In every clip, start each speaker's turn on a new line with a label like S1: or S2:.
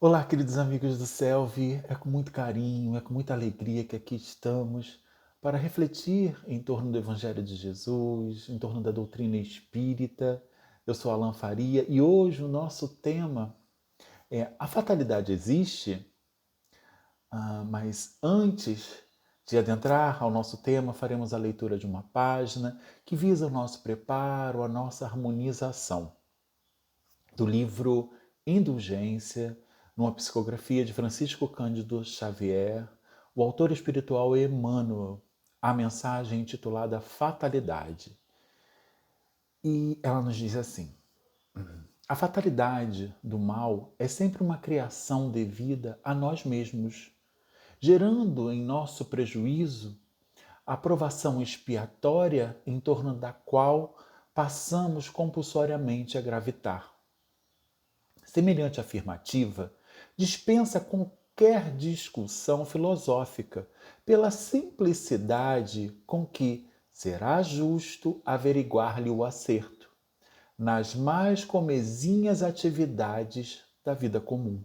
S1: Olá, queridos amigos do Selvi. É com muito carinho, é com muita alegria que aqui estamos para refletir em torno do Evangelho de Jesus, em torno da doutrina espírita. Eu sou Alan Faria e hoje o nosso tema é: a fatalidade existe? Mas antes de adentrar ao nosso tema, faremos a leitura de uma página que visa o nosso preparo, a nossa harmonização, do livro Indulgência, numa psicografia de Francisco Cândido Xavier, o autor espiritual Emmanuel, a mensagem intitulada Fatalidade. E ela nos diz assim: a fatalidade do mal é sempre uma criação devida a nós mesmos, gerando em nosso prejuízo a provação expiatória em torno da qual passamos compulsoriamente a gravitar. Semelhante afirmativa dispensa qualquer discussão filosófica, pela simplicidade com que será justo averiguar-lhe o acerto nas mais comezinhas atividades da vida comum.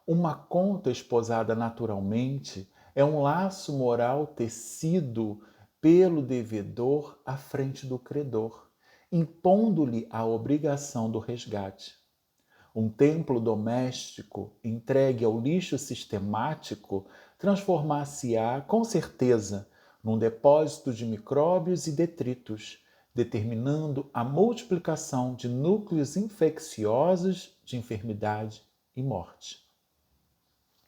S1: Uma conta esposada naturalmente é um laço moral tecido pelo devedor à frente do credor, impondo-lhe a obrigação do resgate. Um templo doméstico entregue ao lixo sistemático transformar-se-á, com certeza, num depósito de micróbios e detritos, determinando a multiplicação de núcleos infecciosos de enfermidade e morte.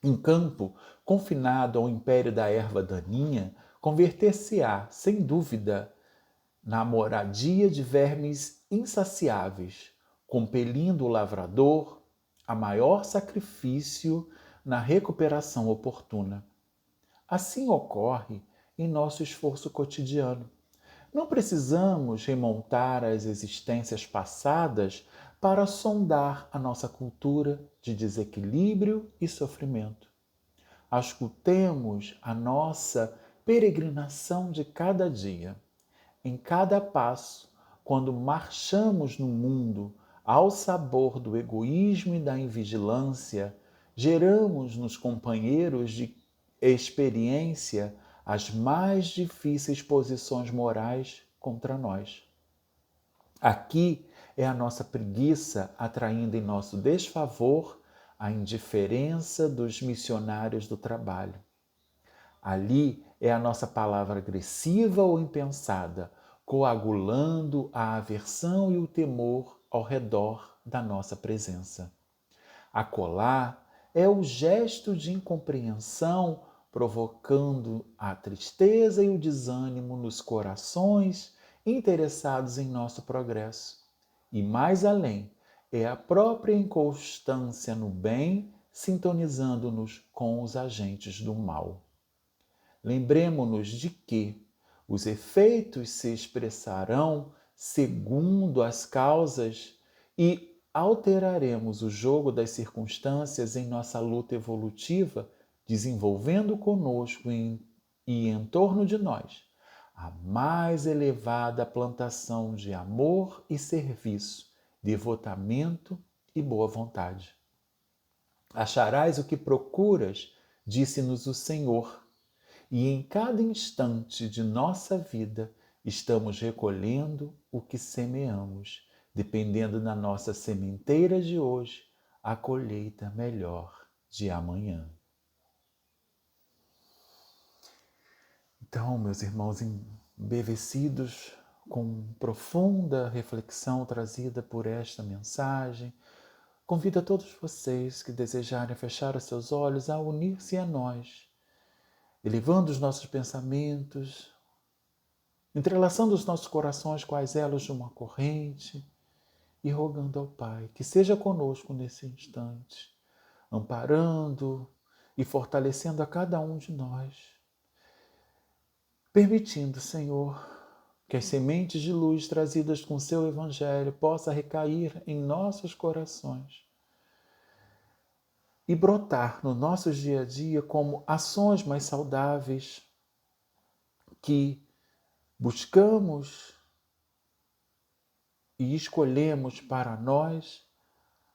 S1: Um campo confinado ao império da erva daninha converter-se-á, sem dúvida, na moradia de vermes insaciáveis, compelindo o lavrador a maior sacrifício na recuperação oportuna. Assim ocorre em nosso esforço cotidiano. Não precisamos remontar às existências passadas para sondar a nossa cultura de desequilíbrio e sofrimento. Auscultemos a nossa peregrinação de cada dia. Em cada passo, quando marchamos no mundo ao sabor do egoísmo e da invigilância, geramos nos companheiros de experiência as mais difíceis posições morais contra nós. Aqui é a nossa preguiça atraindo em nosso desfavor a indiferença dos missionários do trabalho. Ali é a nossa palavra agressiva ou impensada, coagulando a aversão e o temor ao redor da nossa presença. Acolá é o gesto de incompreensão, provocando a tristeza e o desânimo nos corações interessados em nosso progresso. E mais além, é a própria inconstância no bem, sintonizando-nos com os agentes do mal. Lembremo-nos de que os efeitos se expressarão segundo as causas e alteraremos o jogo das circunstâncias em nossa luta evolutiva, desenvolvendo conosco e em torno de nós a mais elevada plantação de amor e serviço, devotamento e boa vontade. Acharás o que procuras, disse-nos o Senhor, e em cada instante de nossa vida estamos recolhendo o que semeamos, dependendo da nossa sementeira de hoje, a colheita melhor de amanhã. Então, meus irmãos embevecidos com profunda reflexão trazida por esta mensagem, convido a todos vocês que desejarem fechar os seus olhos a unir-se a nós, elevando os nossos pensamentos, entrelaçando os nossos corações com as elos de uma corrente e rogando ao Pai que seja conosco nesse instante, amparando e fortalecendo a cada um de nós, permitindo, Senhor, que as sementes de luz trazidas com seu Evangelho possam recair em nossos corações e brotar no nosso dia a dia como ações mais saudáveis que buscamos e escolhemos para nós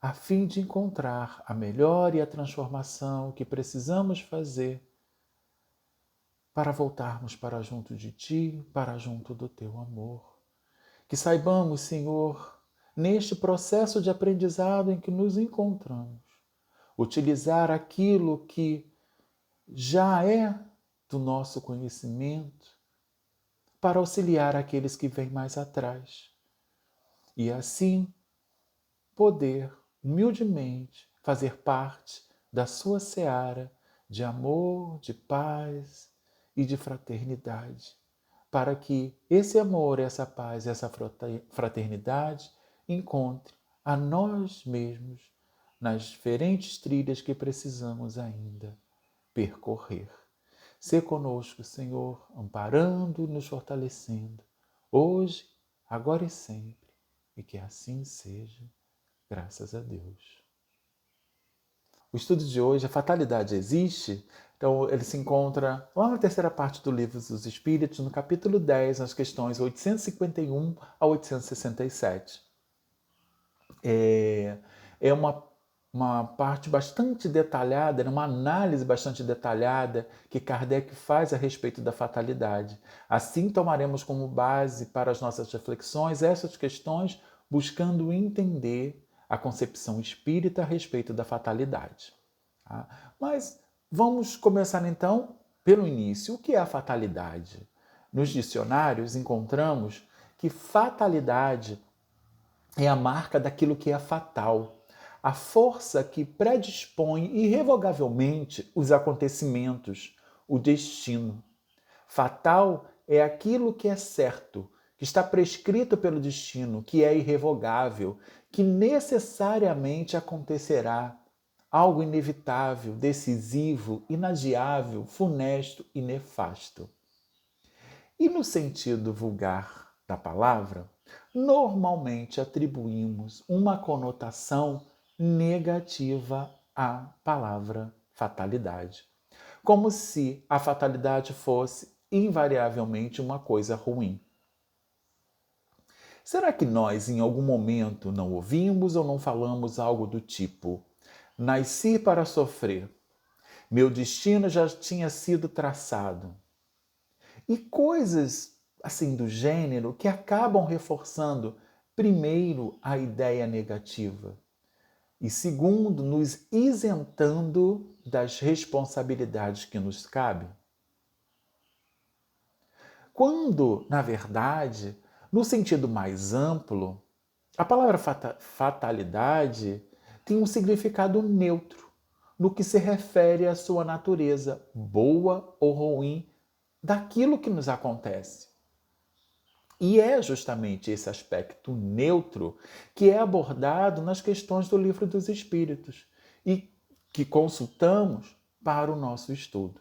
S1: a fim de encontrar a melhora e a transformação que precisamos fazer para voltarmos para junto de Ti, para junto do Teu amor. Que saibamos, Senhor, neste processo de aprendizado em que nos encontramos, utilizar aquilo que já é do nosso conhecimento para auxiliar aqueles que vêm mais atrás. E assim poder, humildemente, fazer parte da sua seara de amor, de paz e de fraternidade, para que esse amor, essa paz, essa fraternidade encontre a nós mesmos nas diferentes trilhas que precisamos ainda percorrer. Sê conosco, Senhor, amparando e nos fortalecendo, hoje, agora e sempre, e que assim seja, graças a Deus. O estudo de hoje, a fatalidade existe? Então, ele se encontra lá na terceira parte do Livro dos Espíritos, no capítulo 10, nas questões 851 a 867. É uma parte bastante detalhada, uma análise bastante detalhada que Kardec faz a respeito da fatalidade. Assim, tomaremos como base para as nossas reflexões essas questões, buscando entender a concepção espírita a respeito da fatalidade. Tá? Mas vamos começar então pelo início. O que é a fatalidade? Nos dicionários encontramos que fatalidade é a marca daquilo que é fatal, a força que predispõe irrevogavelmente os acontecimentos, o destino. Fatal é aquilo que é certo, que está prescrito pelo destino, que é irrevogável, que necessariamente acontecerá, algo inevitável, decisivo, inadiável, funesto e nefasto. E no sentido vulgar da palavra, normalmente atribuímos uma conotação negativa à palavra fatalidade, como se a fatalidade fosse invariavelmente uma coisa ruim. Será que nós em algum momento não ouvimos ou não falamos algo do tipo: nasci para sofrer, meu destino já tinha sido traçado? E coisas assim do gênero que acabam reforçando, primeiro, a ideia negativa e, segundo, nos isentando das responsabilidades que nos cabem. Quando, na verdade, no sentido mais amplo, a palavra fatalidade tem um significado neutro no que se refere à sua natureza, boa ou ruim, daquilo que nos acontece. E é justamente esse aspecto neutro que é abordado nas questões do Livro dos Espíritos e que consultamos para o nosso estudo.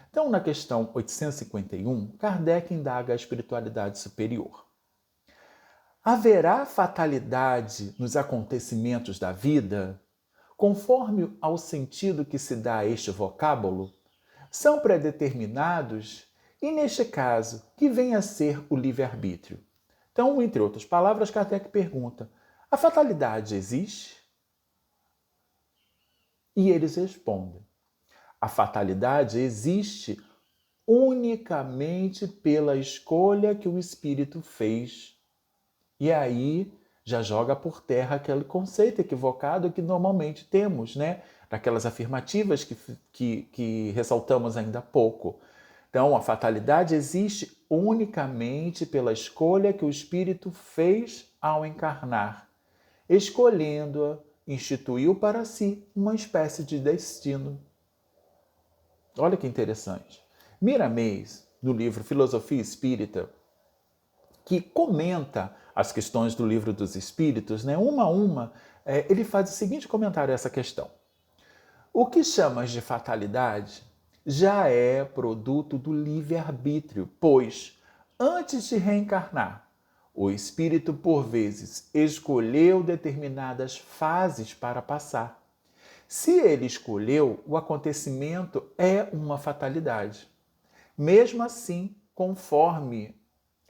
S1: Então, na questão 851, Kardec indaga a espiritualidade superior. Haverá fatalidade nos acontecimentos da vida? Conforme ao sentido que se dá a este vocábulo, são predeterminados e, neste caso, que vem a ser o livre-arbítrio. Então, entre outras palavras, Kardec pergunta: a fatalidade existe? E eles respondem: a fatalidade existe unicamente pela escolha que o espírito fez. E aí já joga por terra aquele conceito equivocado que normalmente temos, né? Daquelas afirmativas que ressaltamos ainda há pouco. Então, a fatalidade existe unicamente pela escolha que o espírito fez ao encarnar. Escolhendo-a, instituiu para si uma espécie de destino. Olha que interessante. Miramês, no livro Filosofia Espírita, que comenta as questões do Livro dos Espíritos, né, uma a uma, ele faz o seguinte comentário a essa questão. O que chamas de fatalidade já é produto do livre-arbítrio, pois, antes de reencarnar, o espírito, por vezes, escolheu determinadas fases para passar. Se ele escolheu, o acontecimento é uma fatalidade. Mesmo assim, conforme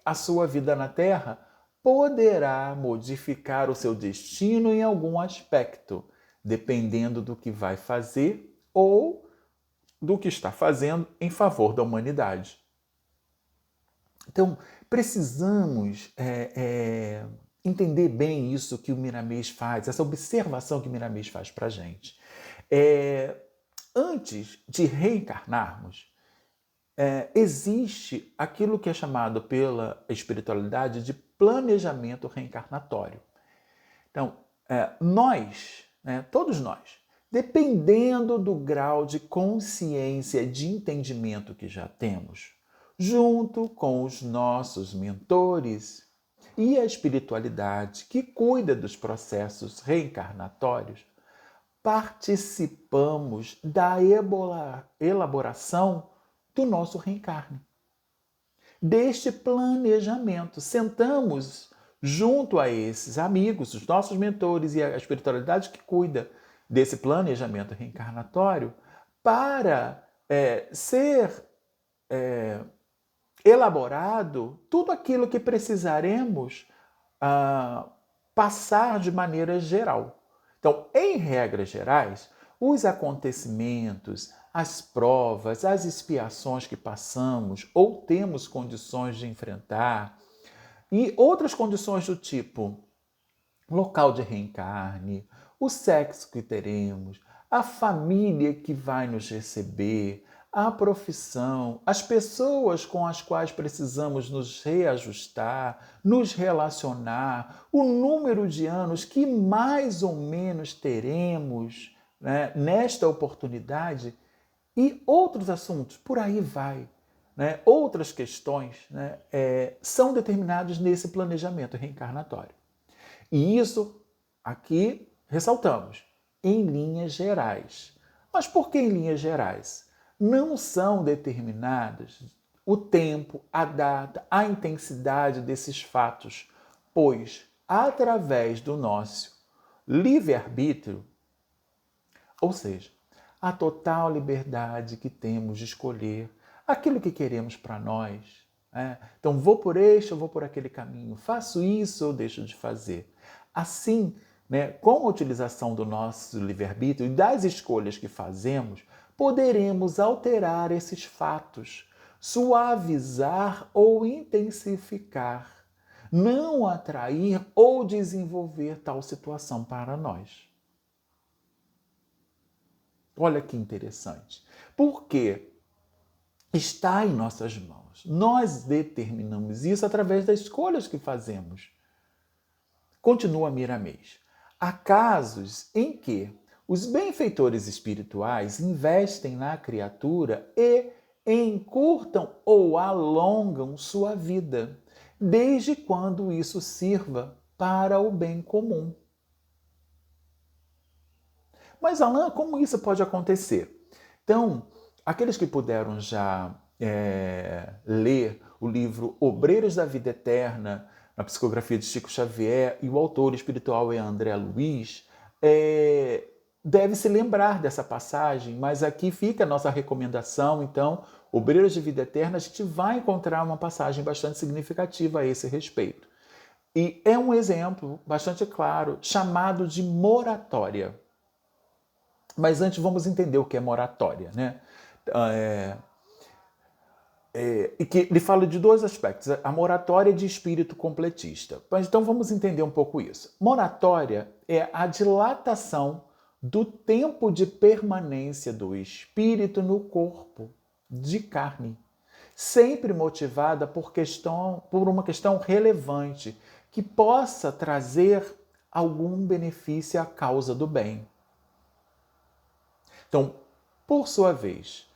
S1: a sua vida na Terra, poderá modificar o seu destino em algum aspecto, dependendo do que vai fazer ou do que está fazendo em favor da humanidade. Então, precisamos entender bem isso que o Miramês faz, essa observação que o Miramês faz para a gente. Antes de reencarnarmos, existe aquilo que é chamado pela espiritualidade de planejamento reencarnatório. Então, todos nós, dependendo do grau de consciência, de entendimento que já temos, junto com os nossos mentores e a espiritualidade que cuida dos processos reencarnatórios, participamos da elaboração do nosso reencarne. Deste planejamento, sentamos junto a esses amigos, os nossos mentores e a espiritualidade que cuida desse planejamento reencarnatório para ser elaborado tudo aquilo que precisaremos passar de maneira geral. Então, em regras gerais, os acontecimentos, as provas, as expiações que passamos ou temos condições de enfrentar e outras condições do tipo local de reencarne, o sexo que teremos, a família que vai nos receber, a profissão, as pessoas com as quais precisamos nos reajustar, nos relacionar, o número de anos que mais ou menos teremos, né, nesta oportunidade e outros assuntos, por aí vai. Né? Outras questões, né, são determinadas nesse planejamento reencarnatório. E isso aqui ressaltamos, em linhas gerais. Mas por que em linhas gerais? Não são determinadas o tempo, a data, a intensidade desses fatos, pois, através do nosso livre-arbítrio, ou seja, a total liberdade que temos de escolher aquilo que queremos para nós. Então, vou por este ou vou por aquele caminho, faço isso ou deixo de fazer. Assim, né, com a utilização do nosso livre-arbítrio e das escolhas que fazemos, poderemos alterar esses fatos, suavizar ou intensificar, não atrair ou desenvolver tal situação para nós. Olha que interessante. Porque está em nossas mãos. Nós determinamos isso através das escolhas que fazemos. Continua Miramês. Há casos em que os benfeitores espirituais investem na criatura e encurtam ou alongam sua vida, desde quando isso sirva para o bem comum. Mas, Alain, como isso pode acontecer? Então, aqueles que puderam já ler o livro Obreiros da Vida Eterna, na psicografia de Chico Xavier, e o autor espiritual é André Luiz, deve se lembrar dessa passagem, mas aqui fica a nossa recomendação. Então, Obreiros de Vida Eterna, a gente vai encontrar uma passagem bastante significativa a esse respeito. E é um exemplo bastante claro, chamado de moratória. Mas antes vamos entender o que é moratória, né? E que ele fala de dois aspectos, a moratória de espírito completista. Mas então vamos entender um pouco isso. Moratória é a dilatação do tempo de permanência do espírito no corpo de carne, sempre motivada por uma questão relevante que possa trazer algum benefício à causa do bem. Então, por sua vez,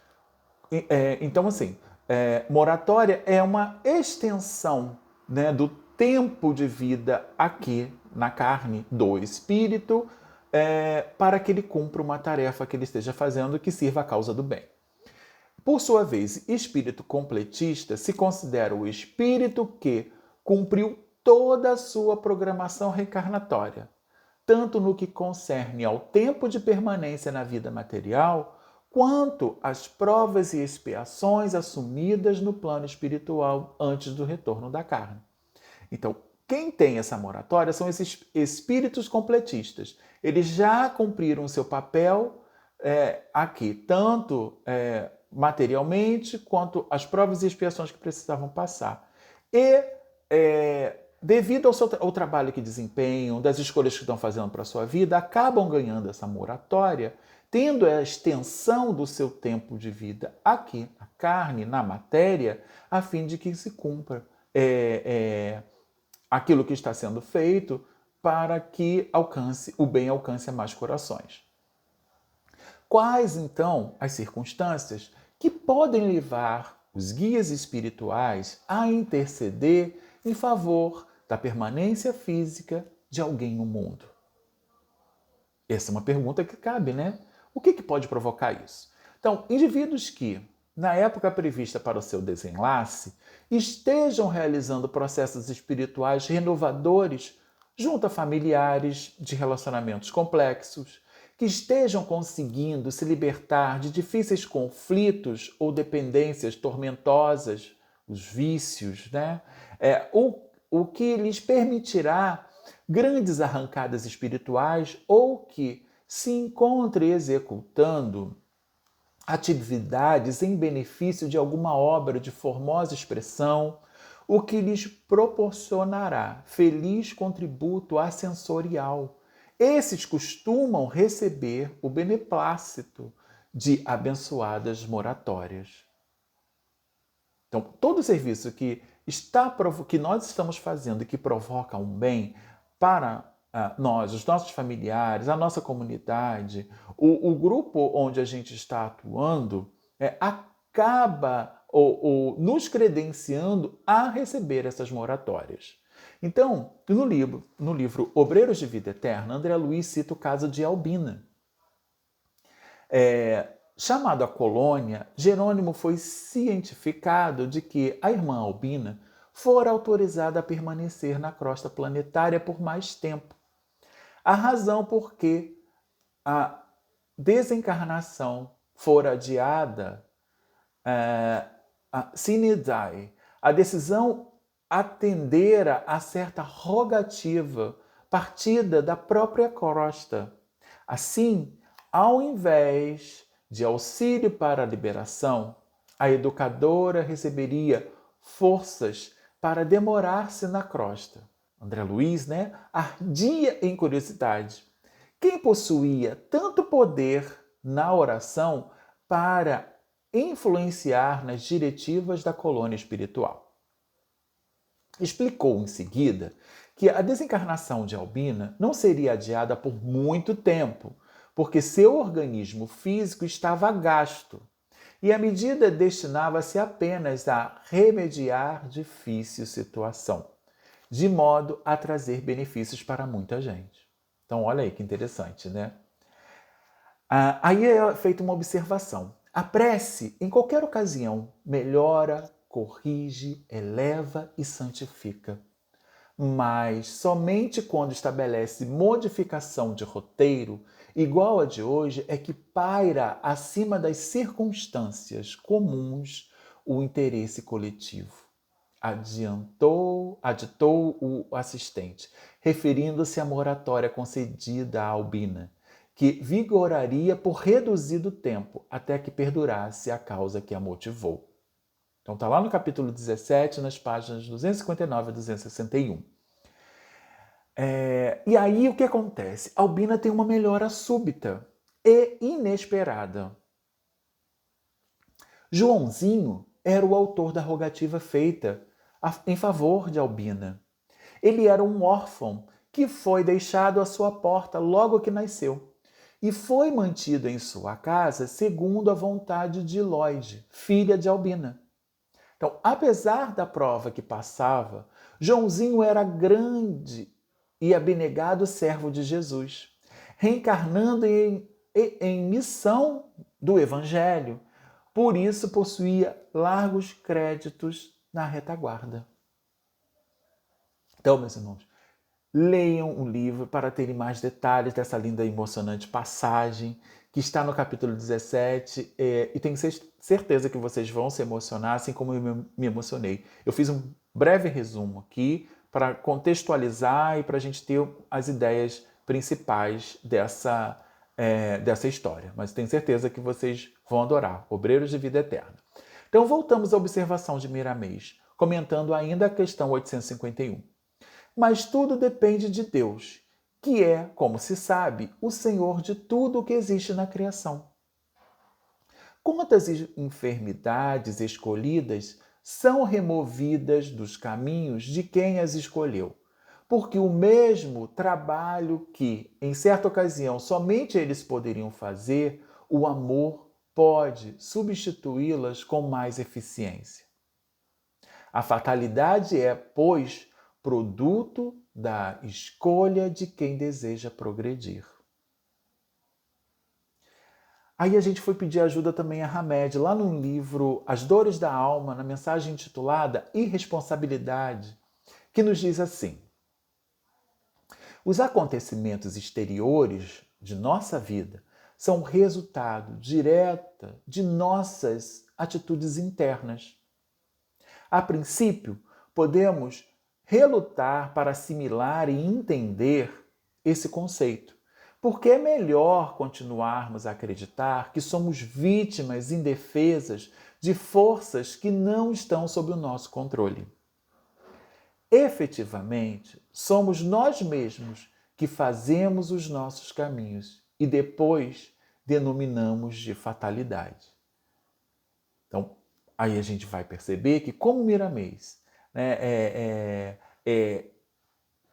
S1: moratória é uma extensão, né, do tempo de vida aqui na carne do espírito para que ele cumpra uma tarefa que ele esteja fazendo que sirva à causa do bem. Por sua vez, espírito completista se considera o espírito que cumpriu toda a sua programação reencarnatória, tanto no que concerne ao tempo de permanência na vida material, quanto às provas e expiações assumidas no plano espiritual antes do retorno da carne. Então, quem tem essa moratória são esses espíritos completistas. Eles já cumpriram o seu papel aqui, tanto materialmente quanto as provas e expiações que precisavam passar. E devido ao trabalho que desempenham, das escolhas que estão fazendo para a sua vida, acabam ganhando essa moratória, tendo a extensão do seu tempo de vida aqui, na carne, na matéria, a fim de que se cumpra aquilo que está sendo feito para que o bem alcance a mais corações. Quais, então, as circunstâncias que podem levar os guias espirituais a interceder em favor da permanência física de alguém no mundo? Essa é uma pergunta que cabe, né? O que pode provocar isso? Então, indivíduos que, na época prevista para o seu desenlace, estejam realizando processos espirituais renovadores junto a familiares de relacionamentos complexos, que estejam conseguindo se libertar de difíceis conflitos ou dependências tormentosas, os vícios, né? O que lhes permitirá grandes arrancadas espirituais ou que se encontre executando atividades em benefício de alguma obra de formosa expressão, o que lhes proporcionará feliz contributo assensorial. Esses costumam receber o beneplácito de abençoadas moratórias. Então, todo serviço que nós estamos fazendo e que provoca um bem para nós, os nossos familiares, a nossa comunidade, o grupo onde a gente está atuando, acaba nos credenciando a receber essas moratórias. Então, no livro Obreiros de Vida Eterna, André Luiz cita o caso de Albina. Chamado à colônia, Jerônimo foi cientificado de que a irmã Albina fora autorizada a permanecer na crosta planetária por mais tempo. A razão por que a desencarnação fora adiada sine die. A decisão atendera a certa rogativa partida da própria crosta. Assim, ao invés de auxílio para a liberação, a educadora receberia forças para demorar-se na crosta. André Luiz, ardia em curiosidade. Quem possuía tanto poder na oração para influenciar nas diretivas da colônia espiritual? Explicou em seguida que a desencarnação de Albina não seria adiada por muito tempo, porque seu organismo físico estava gasto e a medida destinava-se apenas a remediar difícil situação, de modo a trazer benefícios para muita gente. Então, olha aí que interessante, né? Aí é feita uma observação. A prece, em qualquer ocasião, melhora, corrige, eleva e santifica. Mas somente quando estabelece modificação de roteiro, igual a de hoje, é que paira acima das circunstâncias comuns o interesse coletivo. Aditou o assistente, referindo-se à moratória concedida a Albina, que vigoraria por reduzido tempo, até que perdurasse a causa que a motivou. Então está lá no capítulo 17, nas páginas 259 a 261. E aí o que acontece? Albina tem uma melhora súbita e inesperada. Joãozinho era o autor da rogativa feita em favor de Albina. Ele era um órfão que foi deixado à sua porta logo que nasceu e foi mantido em sua casa segundo a vontade de Lloyd, filha de Albina. Então, apesar da prova que passava, Joãozinho era grande e abnegado servo de Jesus, reencarnando em missão do Evangelho. Por isso, possuía largos créditos na retaguarda. Então, meus irmãos, leiam o livro para terem mais detalhes dessa linda e emocionante passagem que está no capítulo 17 e tenho certeza que vocês vão se emocionar, assim como eu me emocionei. Eu fiz um breve resumo aqui para contextualizar e para a gente ter as ideias principais dessa história. Mas tenho certeza que vocês vão adorar. Obreiros de Vida Eterna. Então voltamos à observação de Miramês, comentando ainda a questão 851. Mas tudo depende de Deus, que é, como se sabe, o Senhor de tudo o que existe na criação. Quantas enfermidades escolhidas são removidas dos caminhos de quem as escolheu? Porque o mesmo trabalho que, em certa ocasião, somente eles poderiam fazer, o amor pode substituí-las com mais eficiência. A fatalidade é, pois, produto da escolha de quem deseja progredir. Aí a gente foi pedir ajuda também a Hamed, lá no livro As Dores da Alma, na mensagem intitulada Irresponsabilidade, que nos diz assim: os acontecimentos exteriores de nossa vida são resultado direto de nossas atitudes internas. A princípio, podemos relutar para assimilar e entender esse conceito, porque é melhor continuarmos a acreditar que somos vítimas indefesas de forças que não estão sob o nosso controle. Efetivamente, somos nós mesmos que fazemos os nossos caminhos e depois denominamos de fatalidade. Então, aí a gente vai perceber que, como Miramês,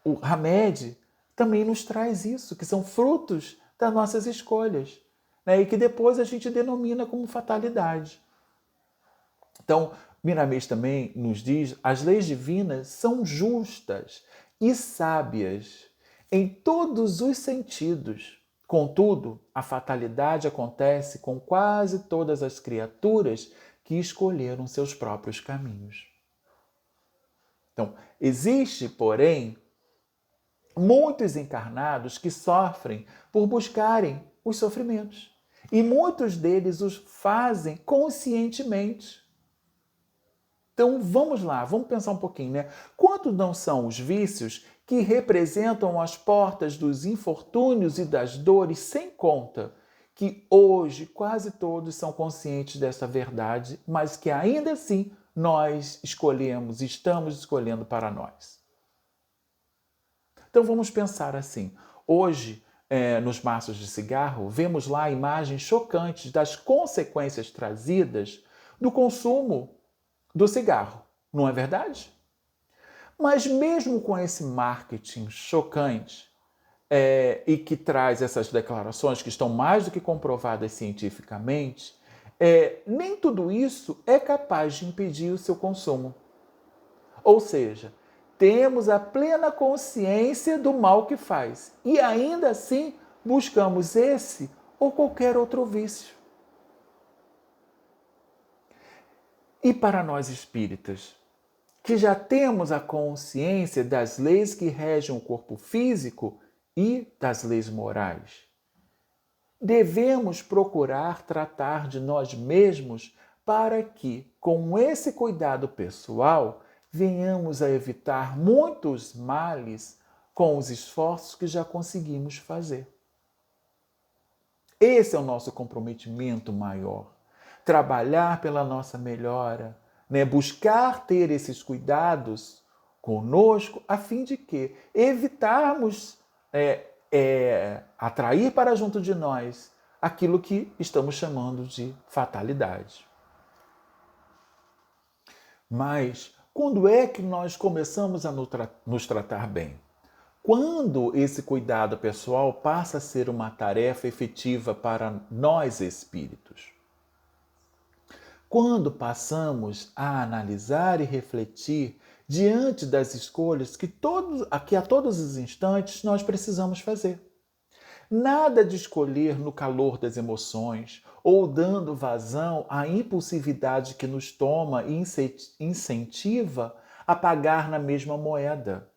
S1: o Hamed também nos traz isso, que são frutos das nossas escolhas, né? E que depois a gente denomina como fatalidade. Então, Miramês também nos diz: as leis divinas são justas e sábias em todos os sentidos. Contudo, a fatalidade acontece com quase todas as criaturas que escolheram seus próprios caminhos. Então, existe, porém, muitos encarnados que sofrem por buscarem os sofrimentos. E muitos deles os fazem conscientemente. Então vamos lá, vamos pensar um pouquinho, né? Quantos não são os vícios que representam as portas dos infortúnios e das dores sem conta, que hoje quase todos são conscientes dessa verdade, mas que ainda assim nós escolhemos, estamos escolhendo para nós. Então vamos pensar assim, hoje nos maços de cigarro, vemos lá imagens chocantes das consequências trazidas do consumo do cigarro, não é verdade? Mas mesmo com esse marketing chocante e que traz essas declarações que estão mais do que comprovadas cientificamente, nem tudo isso é capaz de impedir o seu consumo. Ou seja, temos a plena consciência do mal que faz e ainda assim buscamos esse ou qualquer outro vício. E para nós espíritas, que já temos a consciência das leis que regem o corpo físico e das leis morais, devemos procurar tratar de nós mesmos para que, com esse cuidado pessoal, venhamos a evitar muitos males com os esforços que já conseguimos fazer. Esse é o nosso comprometimento maior. Trabalhar pela nossa melhora, né? Buscar ter esses cuidados conosco, a fim de que evitarmos atrair para junto de nós aquilo que estamos chamando de fatalidade. Mas quando é que nós começamos a nos tratar bem? Quando esse cuidado pessoal passa a ser uma tarefa efetiva para nós espíritos? Quando passamos a analisar e refletir diante das escolhas que a todos os instantes nós precisamos fazer. Nada de escolher no calor das emoções ou dando vazão à impulsividade que nos toma e incentiva a pagar na mesma moeda.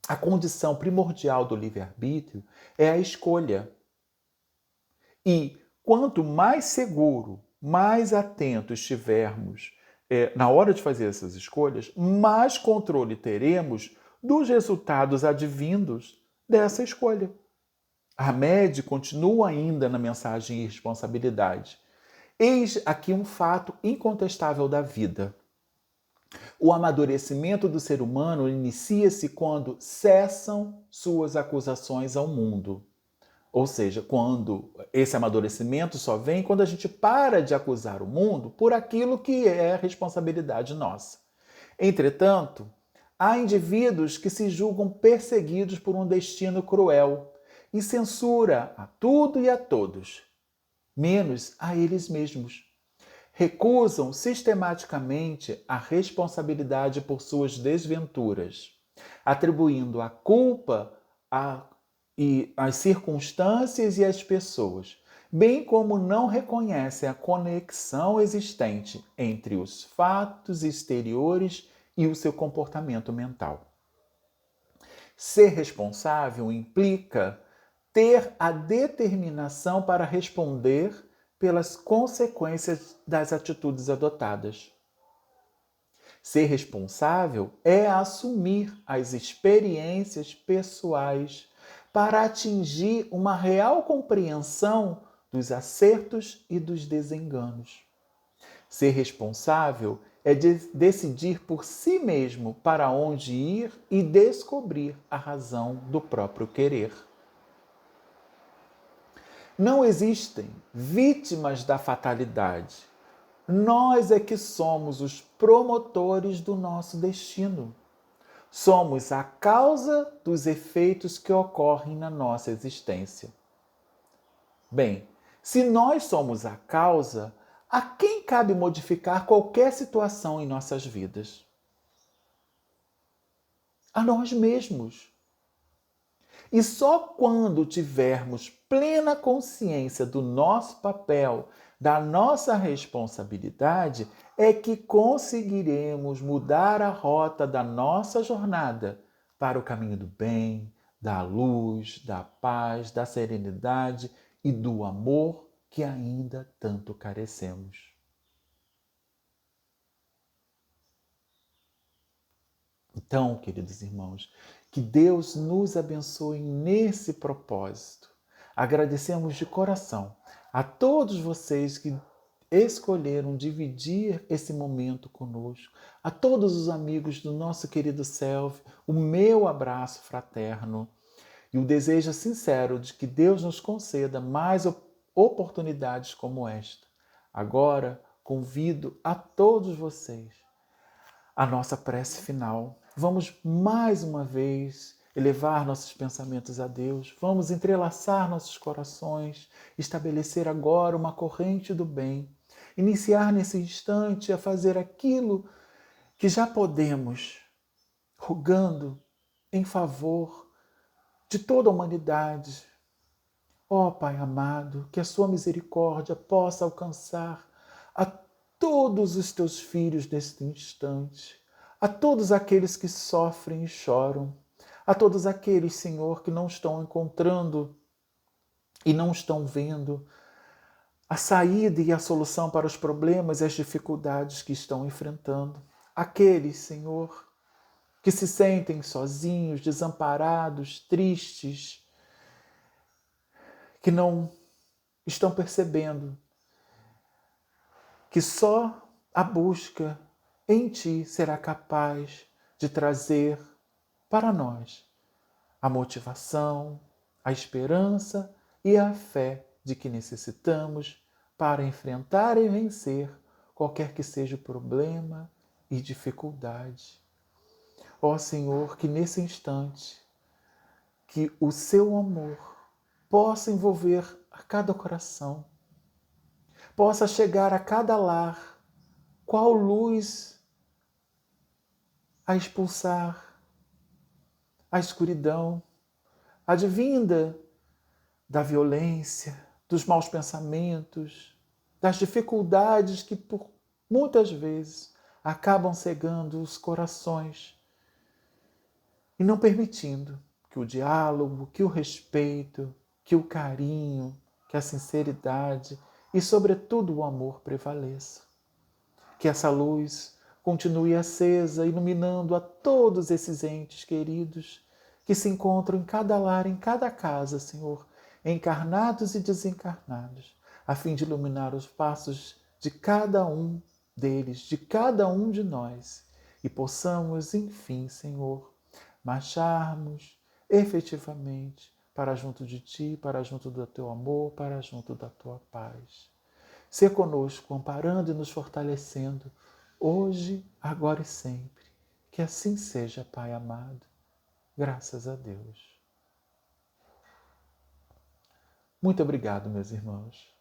S1: A condição primordial do livre-arbítrio é a escolha. E quanto mais seguro, mais atento estivermos na hora de fazer essas escolhas, mais controle teremos dos resultados advindos dessa escolha. Hamed continua ainda na mensagem irresponsabilidade. Eis aqui um fato incontestável da vida. O amadurecimento do ser humano inicia-se quando cessam suas acusações ao mundo. Ou seja, quando esse amadurecimento só vem quando a gente para de acusar o mundo por aquilo que é responsabilidade nossa. Entretanto, há indivíduos que se julgam perseguidos por um destino cruel e censura a tudo e a todos, menos a eles mesmos. Recusam sistematicamente a responsabilidade por suas desventuras, atribuindo a culpa às circunstâncias e às pessoas, bem como não reconhecem a conexão existente entre os fatos exteriores e o seu comportamento mental. Ser responsável implica ter a determinação para responder pelas consequências das atitudes adotadas. Ser responsável é assumir as experiências pessoais para atingir uma real compreensão dos acertos e dos desenganos. Ser responsável é decidir por si mesmo para onde ir e descobrir a razão do próprio querer. Não existem vítimas da fatalidade. Nós é que somos os promotores do nosso destino. Somos a causa dos efeitos que ocorrem na nossa existência. Bem, se nós somos a causa, a quem cabe modificar qualquer situação em nossas vidas? A nós mesmos. E só quando tivermos plena consciência do nosso papel, da nossa responsabilidade, é que conseguiremos mudar a rota da nossa jornada para o caminho do bem, da luz, da paz, da serenidade e do amor que ainda tanto carecemos. Então, queridos irmãos, que Deus nos abençoe nesse propósito. Agradecemos de coração a todos vocês que escolheram dividir esse momento conosco, a todos os amigos do nosso querido Self, o meu abraço fraterno e o desejo sincero de que Deus nos conceda mais oportunidades como esta. Agora, convido a todos vocês à nossa prece final. Vamos mais uma vez elevar nossos pensamentos a Deus. Vamos entrelaçar nossos corações, estabelecer agora uma corrente do bem. Iniciar nesse instante a fazer aquilo que já podemos, rogando em favor de toda a humanidade. Ó Pai amado, que a sua misericórdia possa alcançar a todos os teus filhos neste instante, a todos aqueles que sofrem e choram, a todos aqueles, Senhor, que não estão encontrando e não estão vendo a saída e a solução para os problemas e as dificuldades que estão enfrentando. Aqueles, Senhor, que se sentem sozinhos, desamparados, tristes, que não estão percebendo que só a busca em Ti será capaz de trazer para nós a motivação, a esperança e a fé de que necessitamos para enfrentar e vencer qualquer que seja o problema e dificuldade. Ó Senhor, que nesse instante, que o Seu amor possa envolver a cada coração, possa chegar a cada lar, qual luz a expulsar a escuridão, advinda da violência, dos maus pensamentos, das dificuldades que por muitas vezes acabam cegando os corações e não permitindo que o diálogo, que o respeito, que o carinho, que a sinceridade e, sobretudo, o amor prevaleça. Que essa luz continue acesa, iluminando a todos esses entes queridos que se encontram em cada lar, em cada casa, Senhor, encarnados e desencarnados, a fim de iluminar os passos de cada um deles, de cada um de nós, e possamos, enfim, Senhor, marcharmos efetivamente para junto de Ti, para junto do Teu amor, para junto da Tua paz. Ser conosco, amparando e nos fortalecendo, hoje, agora e sempre. Que assim seja, Pai amado. Graças a Deus. Muito obrigado, meus irmãos.